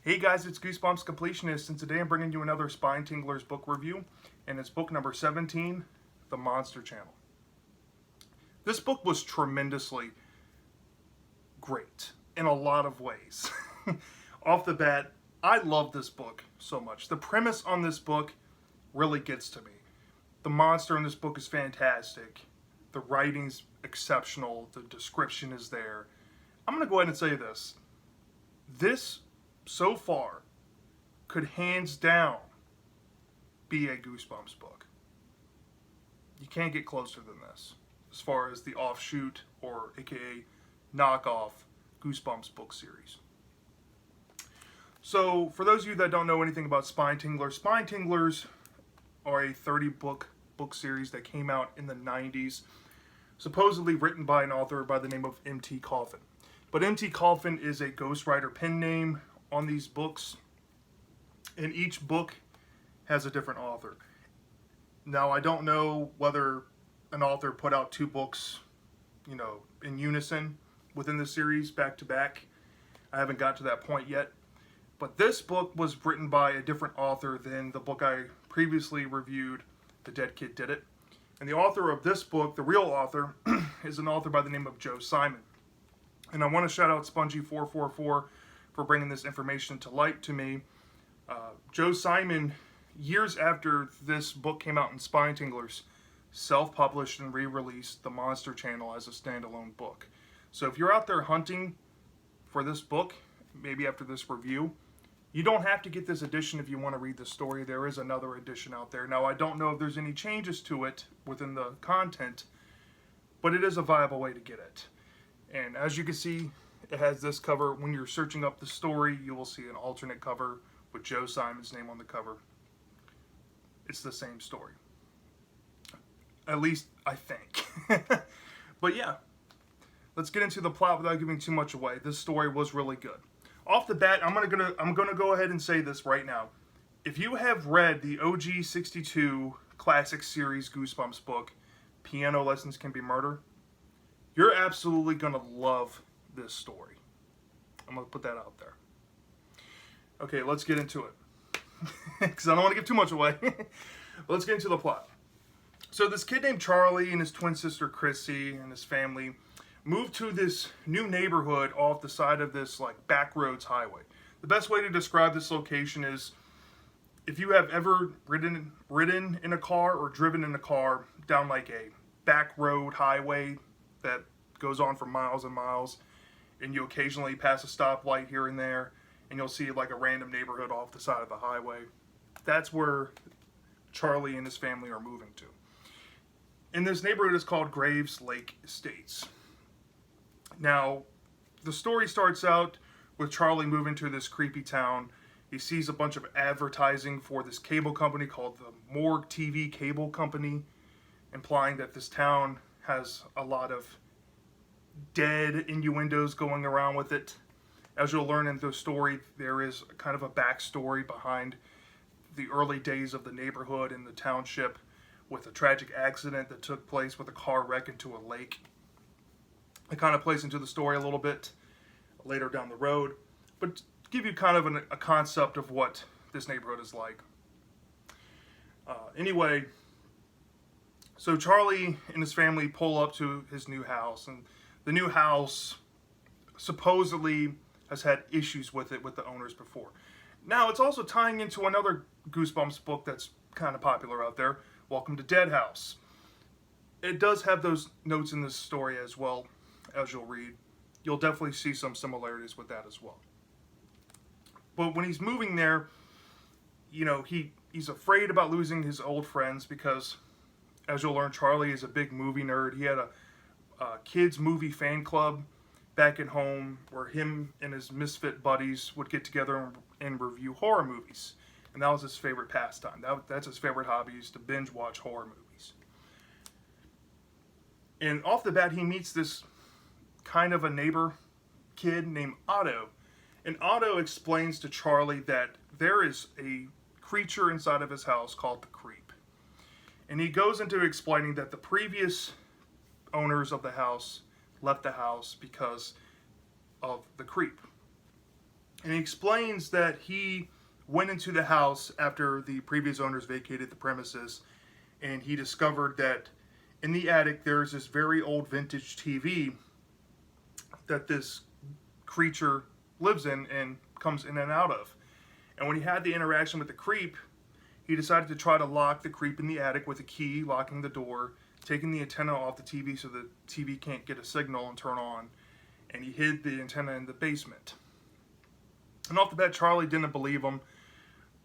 Hey guys, it's Goosebumps Completionist, and today I'm bringing you another Spinetinglers book review, and it's book number 17, The Monster Channel. This book was tremendously great in a lot of ways. Off the bat, I love this book so much. The premise on this book really gets to me. The monster in this book is fantastic. The writing's exceptional. The description is there. I'm going to go ahead and say this. This, so far, could hands down be a Goosebumps book. You can't get closer than this as far as the offshoot or aka knockoff Goosebumps book series. So for those of you that don't know anything about Spinetinglers are a 30-book book series that came out in the 90s, supposedly written by an author by the name of M.T. Coffin. But M.T. Coffin is a ghostwriter pen name on these books, and each book has a different author. Now, I don't know whether an author put out two books, in unison within the series, back to back. I haven't got to that point yet. But this book was written by a different author than the book I previously reviewed, The Dead Kid Did It. And the author of this book, the real author, is an author by the name of Joe Simon. And I want to shout out Spongy444 for bringing this information to light to me. Joe Simon, years after this book came out in Spinetinglers, self-published and re-released The Monster Channel as a standalone book. So if you're out there hunting for this book, maybe after this review, you don't have to get this edition if you want to read the story. There is another edition out there. Now, I don't know if there's any changes to it within the content, but it is a viable way to get it. And as you can see, it has this cover. When you're searching up the story, you will see an alternate cover with Joe Simon's name on the cover. It's the same story. At least, I think. But yeah, let's get into the plot without giving too much away. This story was really good. Off the bat, I'm gonna go ahead and say this right now. If you have read the OG 62 classic series Goosebumps book, Piano Lessons Can Be Murder, you're absolutely gonna love this story. I'm gonna put that out there. Okay, let's get into it. Because I don't want to give too much away. Let's get into the plot. So this kid named Charlie and his twin sister Chrissy and his family moved to this new neighborhood off the side of this back roads highway. The best way to describe this location is if you have ever ridden in a car or driven in a car down a back road highway that goes on for miles and miles, and you occasionally pass a stoplight here and there, and you'll see a random neighborhood off the side of the highway. That's where Charlie and his family are moving to. And this neighborhood is called Graves Lake Estates. Now, the story starts out with Charlie moving to this creepy town. He sees a bunch of advertising for this cable company called the Morgue TV Cable Company, implying that this town has a lot of dead innuendos going around with it. As you'll learn in the story, there is kind of a backstory behind the early days of the neighborhood and the township, with a tragic accident that took place with a car wreck into a lake. It kind of plays into the story a little bit later down the road, but to give you kind of a concept of what this neighborhood is like. Anyway, so Charlie and his family pull up to his new house, and the new house supposedly has had issues with it with the owners before. Now, it's also tying into another Goosebumps book that's kind of popular out there, Welcome to Dead House. It does have those notes in this story as well, as you'll read. You'll definitely see some similarities with that as well. But when he's moving there, he's afraid about losing his old friends because, as you'll learn, Charlie is a big movie nerd. He had a kids movie fan club back at home where him and his misfit buddies would get together and review horror movies. And that was his favorite pastime. That's his favorite hobby, is to binge watch horror movies. And off the bat, he meets this kind of a neighbor kid named Otto. And Otto explains to Charlie that there is a creature inside of his house called the Creep. And he goes into explaining that the previous owners of the house left the house because of the Creep. And he explains that he went into the house after the previous owners vacated the premises, and he discovered that in the attic there's this very old vintage TV that this creature lives in and comes in and out of. And when he had the interaction with the creep, he decided to try to lock the creep in the attic with a key, locking the door, taking the antenna off the TV so the TV can't get a signal and turn on, and he hid the antenna in the basement. And off the bat, Charlie didn't believe him,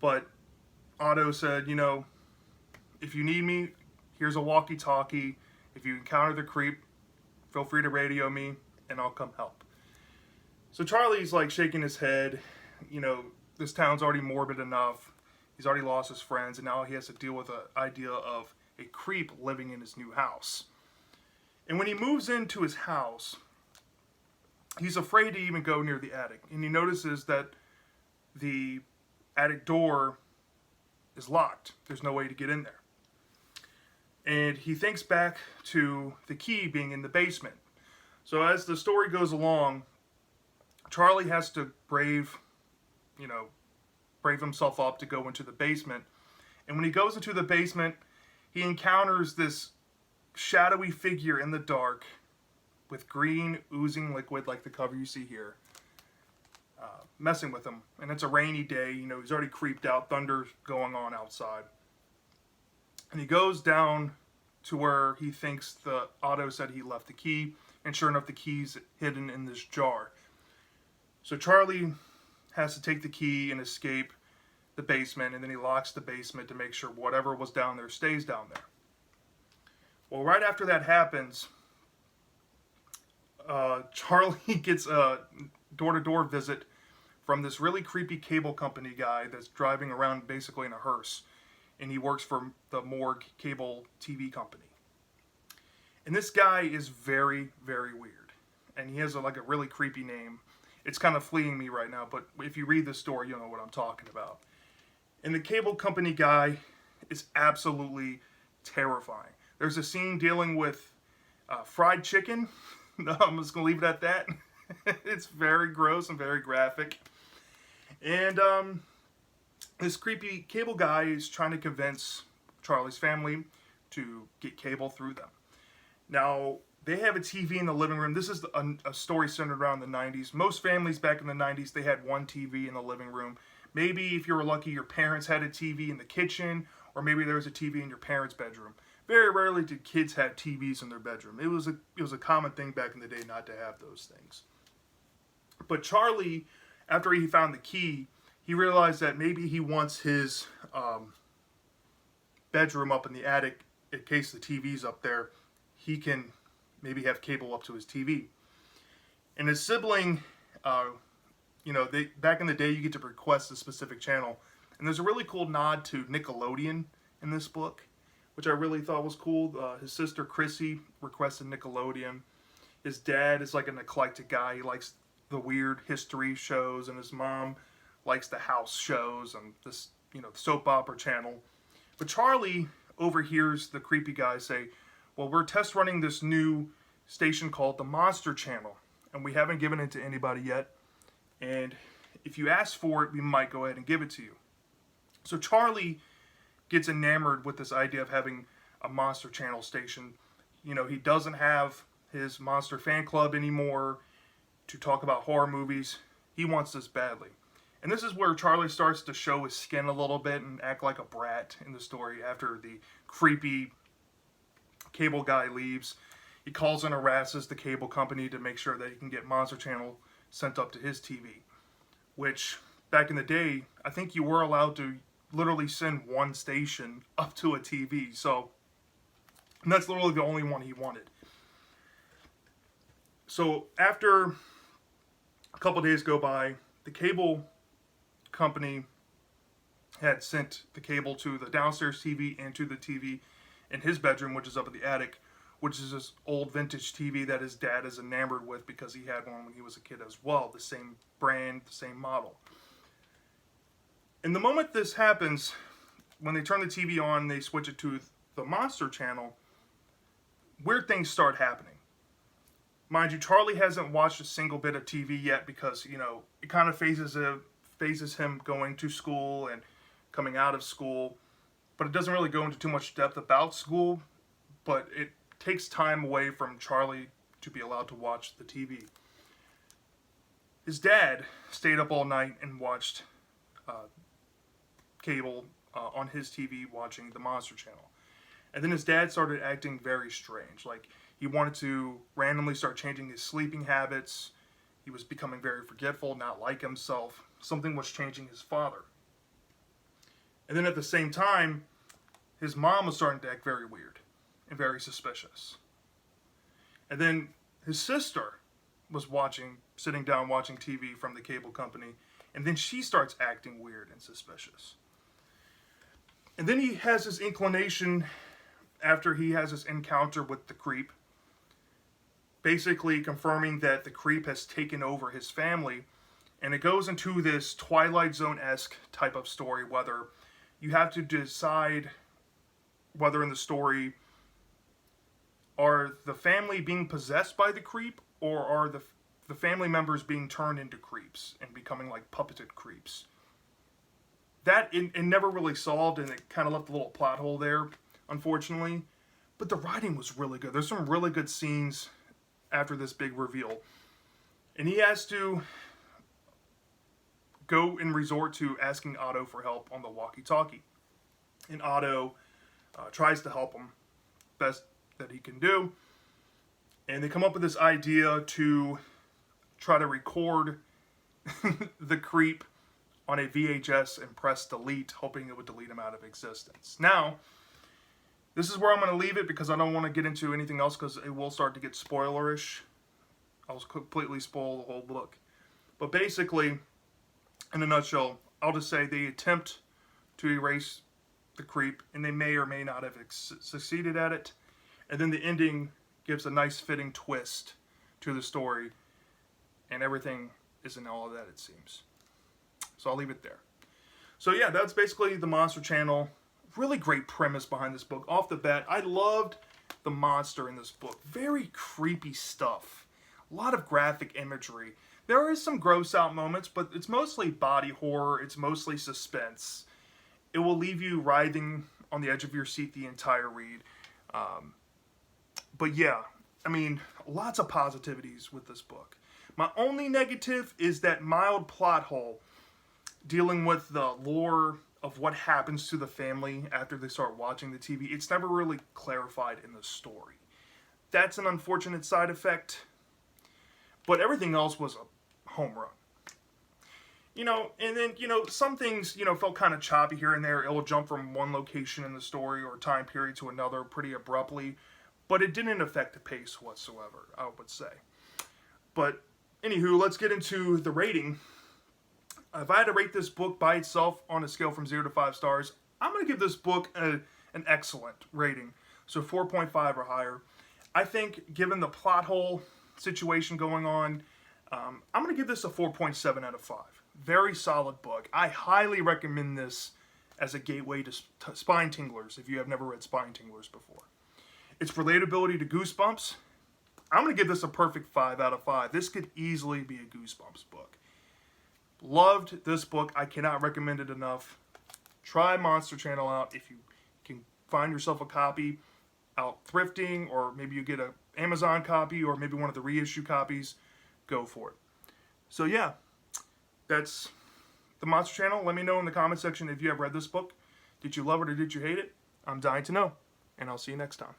but Otto said, you know, if you need me, here's a walkie-talkie. If you encounter the creep, feel free to radio me, and I'll come help. So Charlie's like shaking his head. You know, this town's already morbid enough. He's already lost his friends, and now he has to deal with the idea of a creep living in his new house. And when he moves into his house, he's afraid to even go near the attic. And he notices that the attic door is locked. There's no way to get in there. And he thinks back to the key being in the basement. So as the story goes along, Charlie has to brave himself up to go into the basement. And when he goes into the basement, he encounters this shadowy figure in the dark with green oozing liquid like the cover you see here, messing with him. And it's a rainy day, you know, he's already creeped out, thunder's going on outside. And he goes down to where he thinks the Otto said he left the key, and sure enough the key's hidden in this jar. So Charlie has to take the key and escape the basement, and then he locks the basement to make sure whatever was down there stays down there. Well, right after that happens, Charlie gets a door-to-door visit from this really creepy cable company guy that's driving around basically in a hearse, and he works for the Morgue cable TV company. And this guy is very, very weird, and he has a really creepy name. It's kind of fleeing me right now, but if you read the story, you'll know what I'm talking about. And the cable company guy is absolutely terrifying. There's a scene dealing with fried chicken. No, I'm just going to leave it at that. It's very gross and very graphic. And this creepy cable guy is trying to convince Charlie's family to get cable through them. Now, they have a TV in the living room. This is a story centered around the 90s. Most families back in the 90s, they had one TV in the living room. Maybe if you were lucky, your parents had a TV in the kitchen, or maybe there was a TV in your parents' bedroom. Very rarely did kids have TVs in their bedroom. It was a common thing back in the day not to have those things. But Charlie, after he found the key, he realized that maybe he wants his bedroom up in the attic in case the TV's up there. He can maybe have cable up to his TV. And his sibling, back in the day, you get to request a specific channel. And there's a really cool nod to Nickelodeon in this book, which I really thought was cool. His sister, Chrissy, requested Nickelodeon. His dad is like an eclectic guy. He likes the weird history shows, and his mom likes the house shows and this, soap opera channel. But Charlie overhears the creepy guy say, well, we're test running this new station called the Monster Channel, and we haven't given it to anybody yet. And if you ask for it, we might go ahead and give it to you. So Charlie gets enamored with this idea of having a Monster Channel station. He doesn't have his Monster fan club anymore to talk about horror movies. He wants this badly. And this is where Charlie starts to show his skin a little bit and act like a brat in the story after the creepy cable guy leaves. He calls and harasses the cable company to make sure that he can get Monster Channel sent up to his TV. Which, back in the day, I think you were allowed to literally send one station up to a TV. So, and that's literally the only one he wanted. So, after a couple days go by, the cable company had sent the cable to the downstairs TV and to the TV in his bedroom, which is up in the attic, which is this old vintage TV that his dad is enamored with because he had one when he was a kid as well. The same brand, the same model. And the moment this happens, when they turn the TV on, they switch it to the Monster Channel, weird things start happening. Mind you, Charlie hasn't watched a single bit of TV yet because, you know, it kind of phases him going to school and coming out of school. But it doesn't really go into too much depth about school. But it takes time away from Charlie to be allowed to watch the TV. His dad stayed up all night and watched cable on his TV, watching the Monster Channel. And then his dad started acting very strange. Like, he wanted to randomly start changing his sleeping habits. He was becoming very forgetful, not like himself. Something was changing his father. And then at the same time, his mom was starting to act very weird and very suspicious. And then his sister was sitting down watching TV from the cable company, and then she starts acting weird and suspicious. And then he has this inclination, after he has this encounter with the creep, basically confirming that the creep has taken over his family, and it goes into this Twilight Zone-esque type of story, whether you have to decide whether in the story are the family being possessed by the creep, or are the family members being turned into creeps and becoming like puppeted creeps. That it never really solved, and it kind of left a little plot hole there, unfortunately. But the writing was really good. There's some really good scenes after this big reveal. And he has to go and resort to asking Otto for help on the walkie-talkie. And Otto tries to help him best that he can do. And they come up with this idea to try to record the creep on a VHS and press delete, hoping it would delete him out of existence. Now, this is where I'm going to leave it because I don't want to get into anything else because it will start to get spoilerish. I'll completely spoil the whole book. But basically, in a nutshell, I'll just say they attempt to erase the creep, and they may or may not have succeeded at it. And then the ending gives a nice fitting twist to the story, and everything isn't all that it seems. So I'll leave it there. So yeah, that's basically the Monster Channel. Really great premise behind this book. Off the bat, I loved the monster in this book. Very creepy stuff. A lot of graphic imagery. There is some gross out moments, but it's mostly body horror. It's mostly suspense. It will leave you writhing on the edge of your seat the entire read. But yeah, I mean, lots of positivities with this book. My only negative is that mild plot hole dealing with the lore of what happens to the family after they start watching the TV. It's never really clarified in the story. That's an unfortunate side effect. But everything else was a home run. You know, and then, you know, some things, you know, felt kind of choppy here and there. It will jump from one location in the story or time period to another pretty abruptly. But it didn't affect the pace whatsoever, I would say. But, anywho, let's get into the rating. If I had to rate this book by itself on a scale from 0 to 5 stars, I'm going to give this book an excellent rating. So 4.5 or higher. I think, given the plot hole situation going on, I'm going to give this a 4.7 out of 5. Very solid book. I highly recommend this as a gateway to Spinetinglers if you have never read Spinetinglers before. Its relatability to Goosebumps, I'm going to give this a perfect 5 out of 5. This could easily be a Goosebumps book. Loved this book. I cannot recommend it enough. Try Monster Channel out if you can find yourself a copy out thrifting, or maybe you get an Amazon copy, or maybe one of the reissue copies. Go for it. So yeah, that's the Monster Channel. Let me know in the comment section if you have read this book. Did you love it or did you hate it? I'm dying to know. And I'll see you next time.